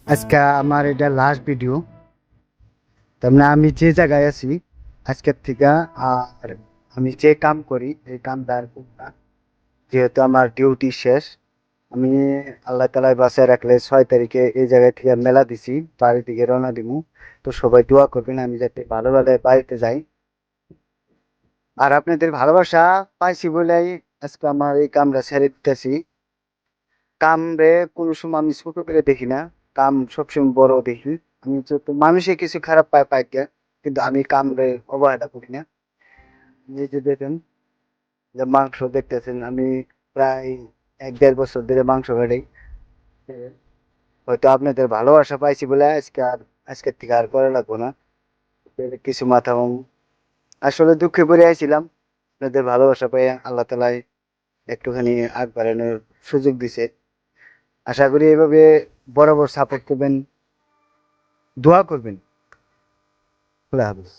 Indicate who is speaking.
Speaker 1: আজকে আমার এটা লাস্ট ভিডিও। তার মানে আমি যে জায়গায় আছি আজকের থেকে, আর আমি যে কাম করি এই কামটা আর করব না। যেহেতু আমার ডিউটি শেষ, আমি আল্লাহ তালায় বাসায় রাখলে 6 তারিখে এই জায়গায় থেকে মেলা দিছি, বাড়ির দিকে রওনা দিমু। তো সবাই দোয়া করবেন আমি যাতে ভালো ভালো বাড়িতে যাই। আর আপনাদের ভালোবাসা পাইছি বলেই আজকে আমার এই কামটা ছেড়ে দিতেছি। কাম রে কোনো সময় আমি ছোট করে দেখি না, কাম সবসময় বড় দেখি। আমি যত মানুষে কিছু খারাপ পায় পাই কে, কিন্তু আমি কাম রে অবহেলা করি না। এই যে দেখেন, যে মাংস দেখতেছেন, আমি প্রায় 1-1.5 বছর ধরে মাংস কাটি। হয়তো আপনাদের ভালোবাসা পাইছি বলে আজকের থেকে আর করা লাগবো না। কিছু মাথা আসলে দুঃখে পড়ে আইছিলাম, আপনাদের ভালোবাসা পাই আল্লাহ তালাই একটুখানি আগ বাড়ানোর সুযোগ দিছে। আশা করি এভাবে বরাবর সাপোর্ট করবেন, দোয়া করবেন। খোলা হাফেজ।